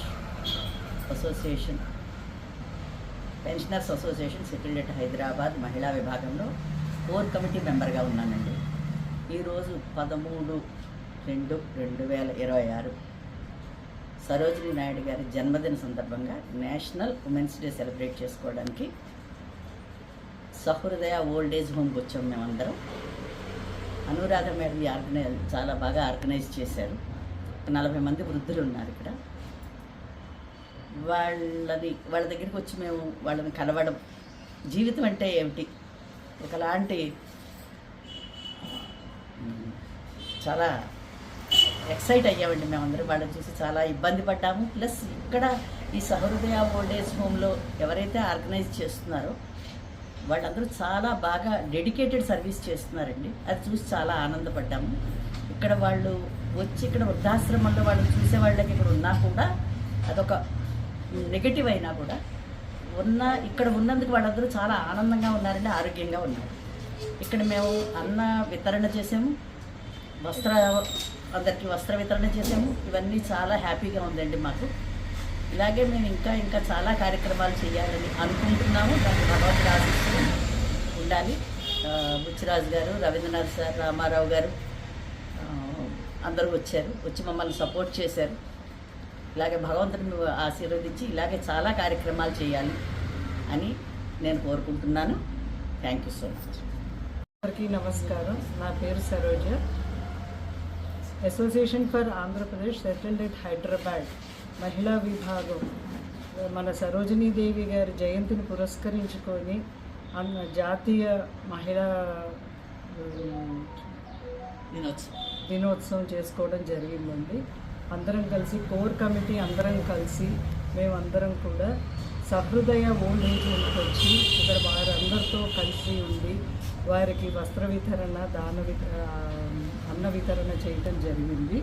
association pensioners association settled at Hyderabad మహిళా విభాగంలో కోర్ కమిటీ మెంబర్గా ఉన్నానండి. ఈరోజు 13/2/2026 సరోజినీ నాయుడు గారి జన్మదిన సందర్భంగా నేషనల్ ఉమెన్స్ డే సెలబ్రేట్ చేసుకోవడానికి సహృదయ ఓల్డ్ ఏజ్ హోమ్కి వచ్చాం. మేమందరం అనురాధ మేడం చాలా బాగా ఆర్గనైజ్ చేశారు. 40 మంది వృద్ధులు ఉన్నారు ఇక్కడ. వాళ్ళ దగ్గరికి వచ్చి మేము వాళ్ళని కలవడం, జీవితం అంటే ఏమిటి, ఒకలాంటి చాలా ఎక్సైట్ అయ్యామండి మేమందరం. వాళ్ళని చూసి చాలా ఇబ్బంది పడ్డాము. ప్లస్ ఇక్కడ ఈ సహృదయ ఓల్డ్ ఏజ్ హోమ్లో ఎవరైతే ఆర్గనైజ్ చేస్తున్నారో వాళ్ళందరూ చాలా బాగా డెడికేటెడ్ సర్వీస్ చేస్తున్నారండి. అది చూసి చాలా ఆనందపడ్డాము. ఇక్కడ వాళ్ళు వచ్చి ఇక్కడ వృద్ధాశ్రమంలో వాళ్ళు చూసే వాళ్ళకి ఇక్కడ ఉన్నా కూడా అదొక నెగటివ్ అయినా కూడా ఇక్కడ ఉన్నందుకు వాళ్ళందరూ చాలా ఆనందంగా ఉన్నారండి, ఆరోగ్యంగా ఉన్నారు. ఇక్కడ మేము అన్న వితరణ చేసాము, అందరికీ వస్త్ర వితరణ చేసాము. ఇవన్నీ చాలా హ్యాపీగా ఉందండి మాకు. ఇలాగే మేము ఇంకా చాలా కార్యక్రమాలు చేయాలని అనుకుంటున్నాము. దానికి భగవంతుడి ఆశీస్సులు ఉండాలి. బుచ్చిరాజు గారు, రవీంద్రనాథ్ సార్, రామారావు గారు అందరూ వచ్చి మమ్మల్ని సపోర్ట్ చేశారు. ఇలాగే భగవంతుడిని ఆశీర్వదించి ఇలాగే చాలా కార్యక్రమాలు చేయాలి అని నేను కోరుకుంటున్నాను. Thank you so much. అందరికీ నమస్కారం. నా పేరు Saroja. Association for Andhra Pradesh settled at Hyderabad మహిళా విభాగం మన సరోజినీదేవి గారి జయంతిని పురస్కరించుకొని జాతీయ మహిళా దినోత్సవం చేసుకోవడం జరిగిందండి. అందరం కలిసి కోర్ కమిటీ మేమందరం కూడా సహృదయ ఓల్డ్ ఏజ్ హోమ్కి వచ్చి ఇక్కడ వారందరితో కలిసి ఉండి వారికి వస్త్ర వితరణ, అన్న వితరణ చేయటం జరిగింది.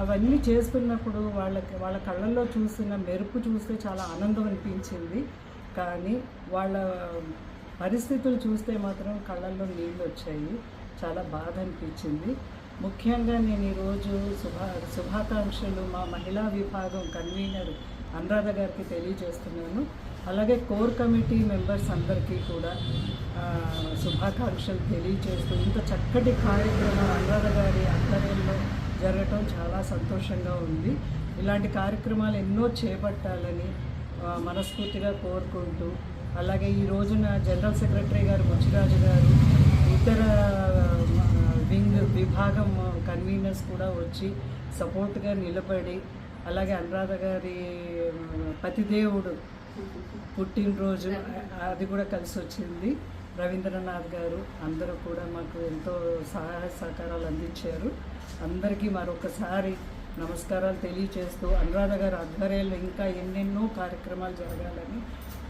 అవన్నీ చేస్తున్నప్పుడు వాళ్ళ కళ్ళల్లో చూసిన మెరుపు చూస్తే చాలా ఆనందం అనిపించింది. కానీ వాళ్ళ పరిస్థితులు చూస్తే మాత్రం కళ్ళల్లో నీళ్ళు వచ్చాయి. చాలా బాధ అనిపించింది. ముఖ్యంగా నేను ఈరోజు శుభాకాంక్షలు మా మహిళా విభాగం కన్వీనర్ అనురాధ గారికి తెలియజేస్తున్నాను. అలాగే కోర్ కమిటీ మెంబర్స్ అందరికీ కూడా శుభాకాంక్షలు తెలియజేస్తూ ఇంత చక్కటి కార్యక్రమం అనురాధ గారి ఆధ్వర్యంలో జరగటం చాలా సంతోషంగా ఉంది. ఇలాంటి కార్యక్రమాలు ఎన్నో చేపట్టాలని మనస్ఫూర్తిగా కోరుకుంటూ, అలాగే ఈ రోజున జనరల్ సెక్రటరీ గారు బుచ్చిరాజు గారు, ఇతర విభాగం కన్వీనర్స్ కూడా వచ్చి సపోర్ట్గా నిలబడి, అలాగే అనురాధ గారి పతిదేవుడు పుట్టినరోజు అది కూడా కలిసి వచ్చింది. రవీంద్రనాథ్ గారు అందరూ కూడా మాకు ఎంతో సహాయ సహకారాలు అందించారు. అందరికీ మరొకసారి నమస్కారాలు తెలియచేస్తూ అనురాధ గారి ఆధ్వర్యంలో ఇంకా ఎన్నెన్నో కార్యక్రమాలు జరగాలని,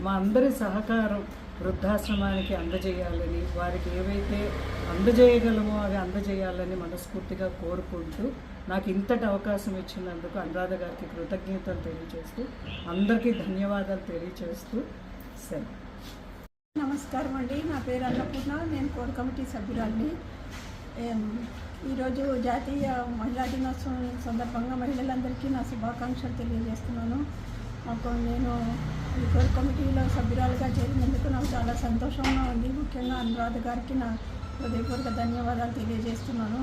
మా అందరి సహకారం వృద్ధాశ్రమానికి అందజేయాలని, వారికి ఏవైతే అందజేయగలమో అవి అందజేయాలని మనస్ఫూర్తిగా కోరుకుంటూ, నాకు ఇంతటి అవకాశం ఇచ్చినందుకు అనురాధ గారికి కృతజ్ఞతలు తెలియజేస్తూ, అందరికీ ధన్యవాదాలు తెలియజేస్తూ సెలవు. నమస్కారం అండి. నా పేరు అన్నపూర్ణ. నేను కోర్ కమిటీ సభ్యురాలిని. ఈరోజు జాతీయ మహిళా దినోత్సవం సందర్భంగా మహిళలందరికీ నా శుభాకాంక్షలు తెలియజేస్తున్నాను. నేను ఈ కోర్ కమిటీలో సభ్యురాలుగా చేరినందుకు నాకు చాలా సంతోషంగా ఉంది. ముఖ్యంగా అనురాధ గారికి నా హృదయపూర్వక ధన్యవాదాలు తెలియజేస్తున్నాను.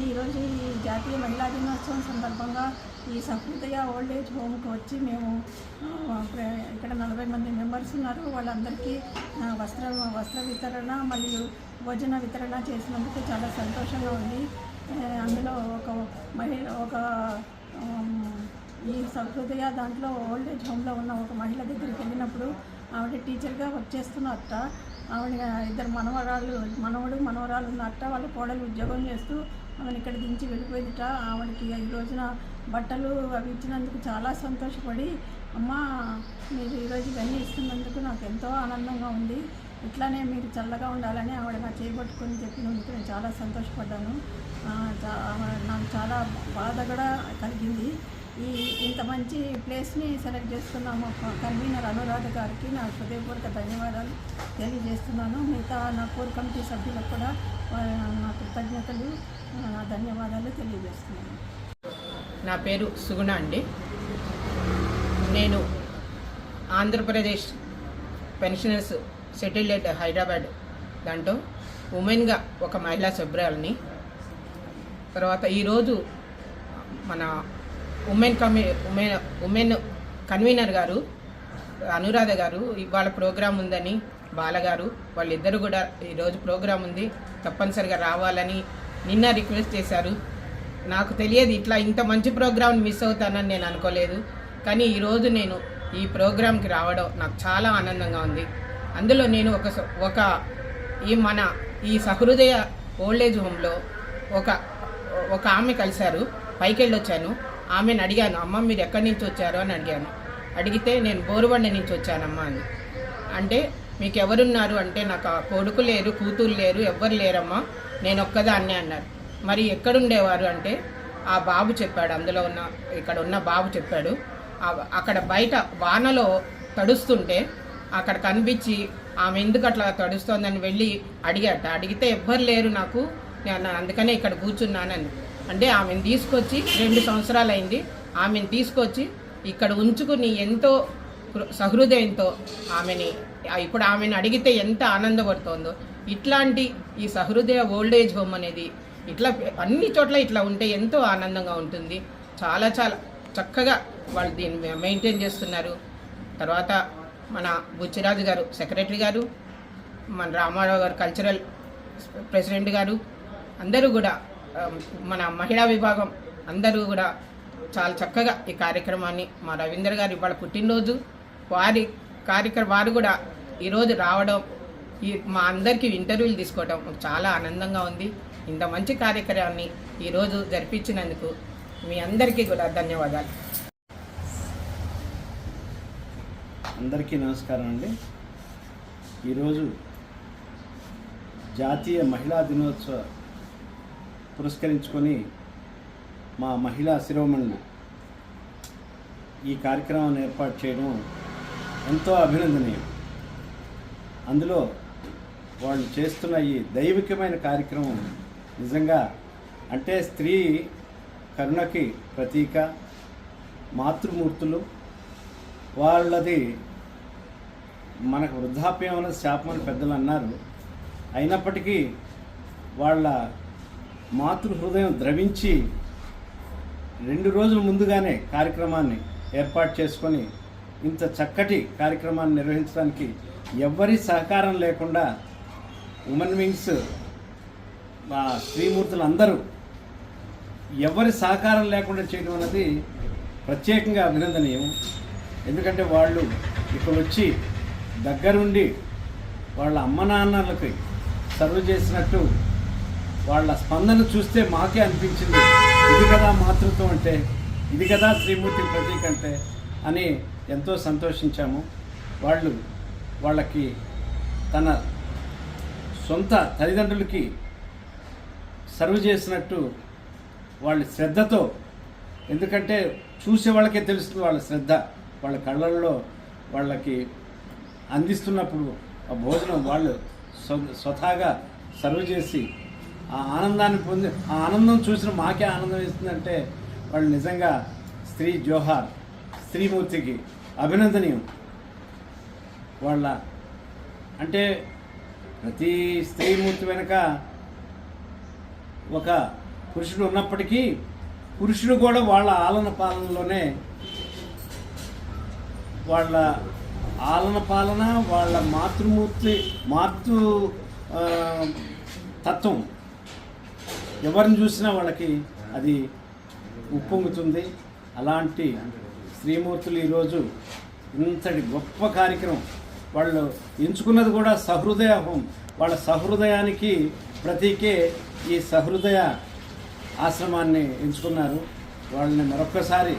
ఈరోజు ఈ జాతీయ మహిళా దినోత్సవం సందర్భంగా ఈ సహృదయ ఓల్డ్ ఏజ్ హోమ్కి వచ్చి మేము ఇక్కడ 40 మంది మెంబర్స్ ఉన్నారు. వాళ్ళందరికీ వస్త్ర వితరణ మరియు భోజన వితరణ చేసినందుకు చాలా సంతోషంగా ఉంది. అందులో ఈ సహృదయ దాంట్లో ఓల్డ్ ఏజ్ హోమ్లో ఉన్న ఒక మహిళ దగ్గరికి వెళ్ళినప్పుడు ఆవిడ టీచర్గా వర్క్ చేస్తున్నట్ట. ఆవిడ 2 మనవరాలు ఉన్నట్ట. వాళ్ళ కోడలు ఉద్యోగం చేస్తూ ఆమెను ఇక్కడ దించి వెళ్ళిపోయిందిట. ఆవిడకి ఈ రోజున బట్టలు అవి ఇచ్చినందుకు చాలా సంతోషపడి అమ్మ మీరు ఈరోజు ఇవన్నీ ఇస్తున్నందుకు నాకు ఎంతో ఆనందంగా ఉంది. ఇట్లానే మీరు చల్లగా ఉండాలని ఆవిడ నా చేయబట్టుకొని చెప్పినందుకు నేను చాలా సంతోషపడ్డాను. నాకు చాలా బాధ కూడా కలిగింది. ఇంత మంచి ప్లేస్ని సెలెక్ట్ చేసుకున్న మా కన్వీనర్ అనురాధ గారికి నా హృదయపూర్వక ధన్యవాదాలు తెలియజేస్తున్నాను. మిగతా నా కోర్ కమిటీ సభ్యులకు కూడా నా కృతజ్ఞతలు, నా ధన్యవాదాలు తెలియజేస్తున్నాను. నా పేరు సుగుణ అండి. నేను Andhra Pradesh pensioners settled at Hyderabad దాంట్లో ఉమెన్గా ఒక మహిళా సభ్యురాలని. తర్వాత ఈరోజు మన ఉమెన్ కన్వీనర్ గారు అనురాధ గారు ఇవాళ ప్రోగ్రాం ఉందని బాలగారు వాళ్ళిద్దరు కూడా ఈరోజు ప్రోగ్రాం ఉంది తప్పనిసరిగా రావాలని నిన్న రిక్వెస్ట్ చేశారు. నాకు తెలియదు ఇట్లా ఇంత మంచి ప్రోగ్రాం మిస్ అవుతానని నేను అనుకోలేదు. కానీ ఈరోజు నేను ఈ ప్రోగ్రాంకి రావడం నాకు చాలా ఆనందంగా ఉంది. అందులో నేను ఈ సహృదయ ఓల్డేజ్ హోమ్లో ఒక ఆమె కలిశారు. పైకి వెళ్ళొచ్చాను. ఆమెను అడిగాను, అమ్మ మీరు ఎక్కడి నుంచి వచ్చారు అని అడిగాను. అడిగితే నేను బోరుబండ నుంచి వచ్చానమ్మా అని. అంటే మీకు ఎవరున్నారు అంటే నాకు కొడుకు లేరు, కూతురు లేరు, ఎవ్వరు లేరమ్మా, నేను ఒక్కదాన్నే అన్నారు. మరి ఎక్కడుండేవారు అంటే ఆ బాబు చెప్పాడు, అందులో ఇక్కడ ఉన్న బాబు చెప్పాడు. అక్కడ బయట వానలో తడుస్తుంటే అక్కడ కనిపించి ఆమె ఎందుకు అట్లా తడుస్తోందని వెళ్ళి అడిగితే ఎవ్వరు లేరు నాకు, నేను అందుకనే ఇక్కడ కూర్చున్నానని. అంటే ఆమెను తీసుకొచ్చి 2 సంవత్సరాలు అయింది. ఆమెను తీసుకొచ్చి ఇక్కడ ఉంచుకుని ఎంతో సహృదయంతో ఇప్పుడు ఆమెను అడిగితే ఎంత ఆనందపడుతోందో. ఇట్లాంటి ఈ సహృదయ ఓల్డేజ్ హోమ్ అనేది ఇట్లా అన్ని చోట్ల ఇట్లా ఉంటే ఎంతో ఆనందంగా ఉంటుంది. చాలా చాలా చక్కగా వాళ్ళు దీన్ని మెయింటైన్ చేస్తున్నారు. తర్వాత మన బుచ్చిరాజు గారు సెక్రటరీ గారు, మన రామారావు గారు కల్చరల్ ప్రెసిడెంట్ గారు, అందరూ కూడా మన మహిళా విభాగం అందరూ కూడా చాలా చక్కగా ఈ కార్యక్రమాన్ని, మా రవీంద్ర గారు ఇవాళ పుట్టినరోజు, వారు కూడా ఈరోజు రావడం, మా అందరికీ ఇంటర్వ్యూలు తీసుకోవడం మాకు చాలా ఆనందంగా ఉంది. ఇంత మంచి కార్యక్రమాన్ని ఈరోజు జరిపించినందుకు మీ అందరికీ కూడా ధన్యవాదాలు. అందరికీ నమస్కారం అండి. ఈరోజు జాతీయ మహిళా దినోత్సవ పురస్కరించుకొని మా మహిళా శిరోమణులు ఈ కార్యక్రమాన్ని ఏర్పాటు చేయడం ఎంతో అభినందనీయం. అందులో వాళ్ళు చేస్తున్న ఈ దైవికమైన కార్యక్రమం నిజంగా అంటే స్త్రీ కరుణకి ప్రతీక, మాతృమూర్తులు. వాళ్ళది మనకు వృద్ధాప్యం అన్నది శాపం అని పెద్దలు అన్నారు. అయినప్పటికీ వాళ్ళ మాతృహృదయం ద్రవించి 2 రోజుల ముందుగానే కార్యక్రమాన్ని ఏర్పాటు చేసుకొని ఇంత చక్కటి కార్యక్రమాన్ని నిర్వహించడానికి ఎవ్వరి సహకారం లేకుండా ఉమెన్ వింగ్స్ స్త్రీమూర్తులు అందరూ ఎవరి సహకారం లేకుండా చేయడం అన్నది ప్రత్యేకంగా అభినందనీయం. ఎందుకంటే వాళ్ళు ఇక్కడ వచ్చి దగ్గరుండి వాళ్ళ అమ్మ నాన్నలకి సర్వ్ చేసినట్టు వాళ్ళ స్పందన చూస్తే మాకే అనిపించింది, ఇది కదా మాతృత్వం అంటే, ఇది కదా శ్రీమూర్తి ప్రతీక అంటే అని ఎంతో సంతోషించాము. వాళ్ళకి తన సొంత తల్లిదండ్రులకి సర్వ్ చేసినట్టు వాళ్ళ శ్రద్ధతో, ఎందుకంటే చూసే వాళ్ళకే తెలుస్తుంది వాళ్ళ శ్రద్ధ, వాళ్ళ కళ్ళల్లో వాళ్ళకి అందిస్తున్నప్పుడు ఆ భోజనం వాళ్ళు స్వతహాగా సర్వ్ చేసి ఆ ఆనందాన్ని పొంది, ఆ ఆనందం చూసిన మాకే ఆనందం ఇస్తుందంటే వాళ్ళు నిజంగా స్త్రీ జోహార్, స్త్రీమూర్తికి అభినందనీయం. వాళ్ళ అంటే ప్రతి స్త్రీమూర్తి వెనుక ఒక పురుషుడు ఉన్నప్పటికీ పురుషుడు కూడా వాళ్ళ ఆలన పాలనలోనే, వాళ్ళ ఆలన పాలన, వాళ్ళ మాతృ తత్వం ఎవరిని చూసినా వాళ్ళకి అది ఉప్పొంగుతుంది. అలాంటి స్త్రీమూర్తులు ఈరోజు ఇంతటి గొప్ప కార్యక్రమం వాళ్ళు ఎంచుకున్నది కూడా సహృదయ హోం. వాళ్ళ సహృదయానికి ప్రతీకే ఈ సహృదయ ఆశ్రమాన్ని ఎంచుకున్నారు. వాళ్ళని మరొక్కసారి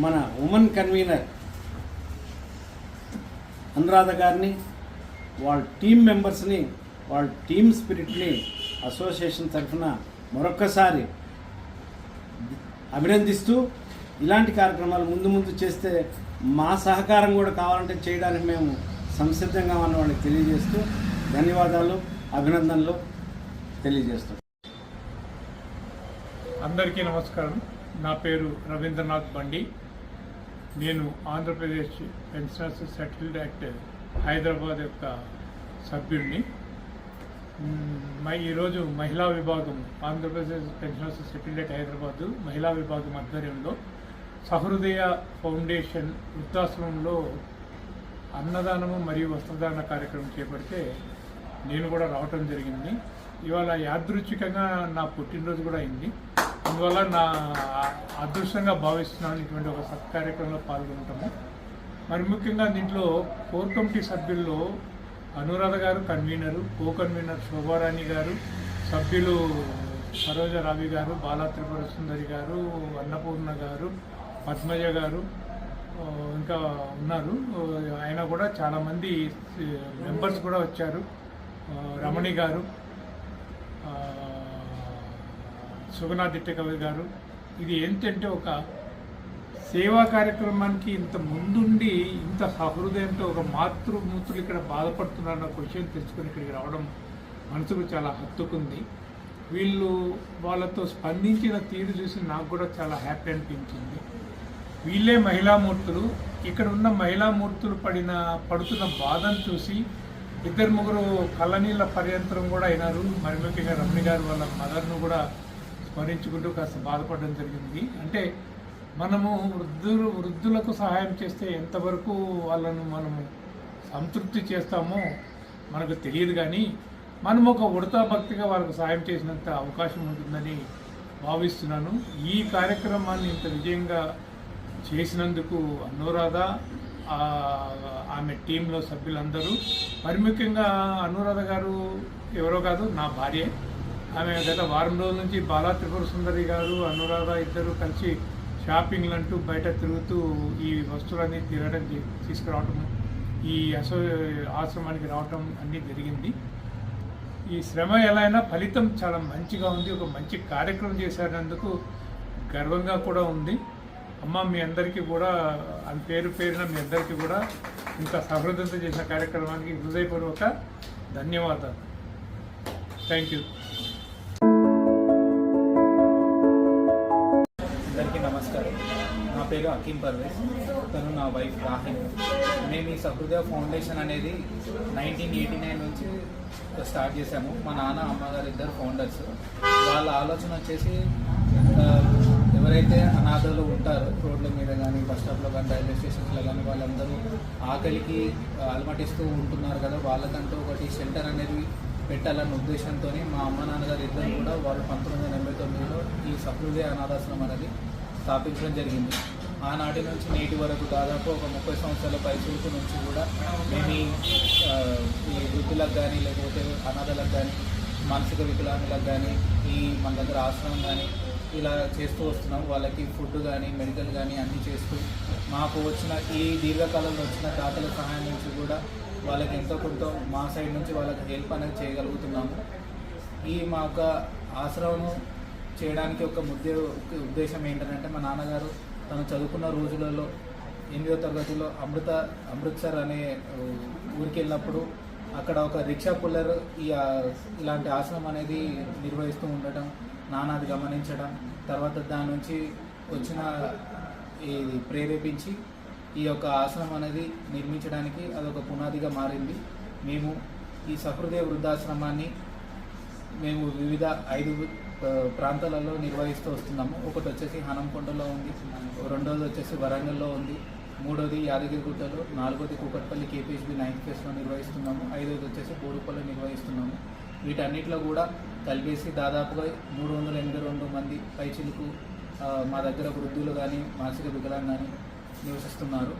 మన ఉమెన్ కన్వీనర్ అనురాధ గారిని, వాళ్ళ టీం మెంబర్స్ని, వాళ్ళ టీమ్ స్పిరిట్ని అసోసియేషన్ తరఫున మరొక్కసారి అభినందిస్తూ, ఇలాంటి కార్యక్రమాలు ముందు ముందు చేస్తే మా సహకారం కూడా కావాలంటే చేయడానికి మేము సంసిద్ధంగా ఉన్న వాళ్ళకి తెలియజేస్తూ ధన్యవాదాలు, అభినందనలు తెలియజేస్తాం. అందరికీ నమస్కారం. నా పేరు రవీంద్రనాథ్ బండి. నేను Andhra Pradesh pensioners settled act Hyderabad యొక్క సభ్యుడిని. ఈరోజు మహిళా విభాగం, Andhra Pradesh pensioners settled act Hyderabad మహిళా విభాగం ఆధ్వర్యంలో సహృదయ ఫౌండేషన్ వృద్ధాశ్రమంలో అన్నదానము మరియు వస్త్రదాన కార్యక్రమం చేపడితే నేను కూడా రావటం జరిగింది. ఇవాళ యాదృచ్ఛికంగా నా పుట్టినరోజు కూడా అయింది. అందువల్ల నా అదృష్టంగా భావిస్తున్నాను ఇటువంటి ఒక సత్కార్యక్రమంలో పాల్గొనటము. మరి ముఖ్యంగా దీంట్లో కోర్ కమిటీ సభ్యుల్లో అనురాధ గారు కన్వీనరు, కో కన్వీనర్ శోభారాణి గారు, సభ్యులు సరోజ రావి గారు, బాలా త్రిపుర సుందరి గారు, అన్నపూర్ణ గారు, పద్మజ గారు ఇంకా ఉన్నారు. ఆయన కూడా చాలామంది మెంబర్స్ కూడా వచ్చారు. రమణి గారు, సుగనా దిట్టకవి గారు. ఇది ఏంటంటే ఒక సేవా కార్యక్రమానికి ఇంత ముందుండి ఇంత సహృదయంతో ఒక మాతృమూర్తులు ఇక్కడ బాధపడుతున్నారన్న క్వశ్చన్ తెలుసుకుని ఇక్కడికి రావడం మనసుకు చాలా హత్తుకుంది. వీళ్ళు వాళ్ళతో స్పందించిన తీరు చూసి నాకు కూడా చాలా హ్యాపీ అనిపించింది. వీళ్ళే మహిళామూర్తులు. ఇక్కడ ఉన్న మహిళామూర్తులు పడుతున్న బాధను చూసి 2-3 కళ్ళనీళ్ళ పర్యంతరం కూడా అయినారు. మరి ముఖ్యంగా రమణి గారు వాళ్ళ మదర్ను కూడా స్మరించుకుంటూ కాస్త బాధపడడం జరిగింది. అంటే మనము వృద్ధులకు సహాయం చేస్తే ఎంతవరకు వాళ్ళను మనము సంతృప్తి చేస్తామో మనకు తెలియదు, కానీ మనం ఒక ఉడతా భక్తిగా వాళ్ళకు సహాయం చేసినంత అవకాశం ఉంటుందని భావిస్తున్నాను. ఈ కార్యక్రమాన్ని ఇంత విజయంగా చేసినందుకు అనురాధ, ఆమె టీంలో సభ్యులందరూ, మరి ముఖ్యంగా అనురాధ గారు ఎవరో కాదు, నా భార్య. ఆమె గత వారం రోజుల నుంచి బాలా త్రిపుర సుందరి గారు, అనురాధ ఇద్దరు కలిసి షాపింగ్లు అంటూ బయట తిరుగుతూ ఈ వస్తువులన్నీ తీసుకురావటం, ఈ ఆశ్రమానికి రావటం అన్నీ జరిగింది. ఈ శ్రమ ఎలా అయినా ఫలితం చాలా మంచిగా ఉంది. ఒక మంచి కార్యక్రమం చేశారన్నందుకు గర్వంగా కూడా ఉంది. అమ్మ, మీ అందరికీ కూడా పేరు పేరున మీ అందరికీ కూడా ఇంత సహృదయంతో చేసిన కార్యక్రమానికి హృదయపూర్వక ధన్యవాదాలు. Thank you. అందరికీ నమస్కారం. నా పేరు అకీం పర్వేజ్, తను నా వైఫ్ రాహిన్. మేము ఈ సహృదయ ఫౌండేషన్ అనేది 1989 నుంచి స్టార్ట్ చేశాము. మా నాన్న అమ్మగారు ఇద్దరు ఫౌండర్స్. వాళ్ళ ఆలోచన వచ్చేసి ఎవరైతే అనాథలు ఉంటారో రోడ్ల మీద కానీ, బస్ స్టాప్లో కానీ, రైల్వే స్టేషన్స్లో కానీ, వాళ్ళందరూ ఆకలికి అలమటిస్తూ ఉంటున్నారు కదా, వాళ్ళకంటూ ఒకటి షెల్టర్ అనేది పెట్టాలన్న ఉద్దేశంతో మా అమ్మ నాన్నగారు ఇద్దరు కూడా వాళ్ళు 1989లో ఈ సహృదయ అనాథాశ్రమం అనేది స్థాపించడం జరిగింది. ఆనాటి నుంచి నేటి వరకు దాదాపు ఒక 30 సంవత్సరాల పైసలకు నుంచి కూడా మేము ఈ వృద్ధులకు కానీ, లేకపోతే అనాథలకు కానీ, మానసిక వికలాంగులకు కానీ, మన దగ్గర ఆశ్రమం కానీ ఇలా చేస్తూ వస్తున్నాం. వాళ్ళకి ఫుడ్ కానీ, మెడికల్ కానీ అన్నీ చేస్తూ మాకు వచ్చిన ఈ దీర్ఘకాలంలో వచ్చిన దాతల సహాయం నుంచి కూడా వాళ్ళకి ఎంతో కొంత మా సైడ్ నుంచి వాళ్ళకి హెల్ప్ అనేది చేయగలుగుతున్నాము. మా యొక్క ఆశ్రమం చేయడానికి ఒక ఉద్దేశం ఏంటంటే, మా నాన్నగారు తను చదువుకున్న రోజులలో 8వ తరగతిలో అమృత్సర్ అనే ఊరికి వెళ్ళినప్పుడు అక్కడ ఒక రిక్షా పుల్లర్ ఇలాంటి ఆశ్రమం అనేది నిర్వహిస్తూ ఉండటం, నాన్నది గమనించడం, తర్వాత దాని నుంచి వచ్చిన ప్రేరేపించి ఈ యొక్క ఆశ్రమం అనేది నిర్మించడానికి అదొక పునాదిగా మారింది. మేము ఈ సహృదయ వృద్ధాశ్రమాన్ని మేము వివిధ 5 ప్రాంతాలలో నిర్వహిస్తూ వస్తున్నాము. ఒకటి వచ్చేసి హనంకొండలో ఉంది, రెండోది వచ్చేసి వరంగల్లో ఉంది, మూడోది యాదగిరిగుట్టలో, నాలుగోది కూకట్పల్లి KPHB 9th phase నిర్వహిస్తున్నాము, 5వది వచ్చేసి బోడుపల్లి నిర్వహిస్తున్నాము. వీటన్నిటిలో కూడా కలిపేసి దాదాపుగా 382 మంది పైచిలకు మా దగ్గర వృద్ధులు కానీ, మానసిక వికలాంగులు కానీ నివసిస్తున్నారు.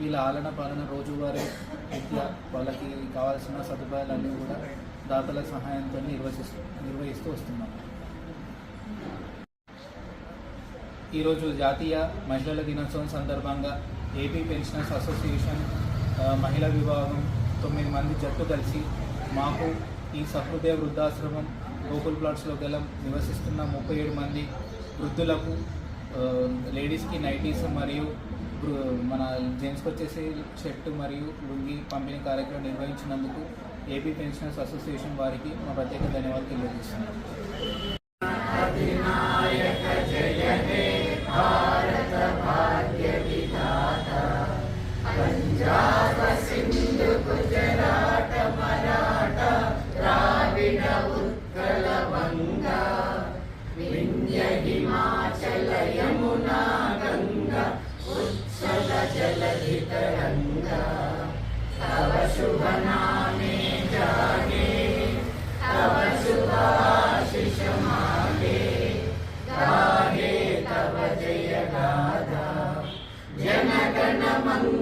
వీళ్ళ ఆలన పాలన రోజువారీ విద్య, వాళ్ళకి కావాల్సిన సదుపాయాలన్నీ కూడా దాతల సహాయంతో నిర్వహిస్తూ వస్తున్నాము. ఈరోజు జాతీయ మహిళల దినోత్సవం సందర్భంగా ఏపీ పెన్షనర్స్ అసోసియేషన్ మహిళా విభాగం 9 మంది జట్టు కలిసి మాకు ఈ సహృదయ వృద్ధాశ్రమం గోకుల్ ప్లాట్స్లో గల నివసిస్తున్న 37 మంది వృద్ధులకు లేడీస్కి నైటీస్ మరియు మన జెంట్స్కి వచ్చేసి షర్ట్ మరియు లుంగి పంపిణీ కార్యక్రమం నిర్వహించినందుకు ఏపీ పెన్షనర్స్ అసోసియేషన్ వారికి మా ప్రత్యేక ధన్యవాదాలు తెలియజేస్తున్నాను. జనగణ మంగళ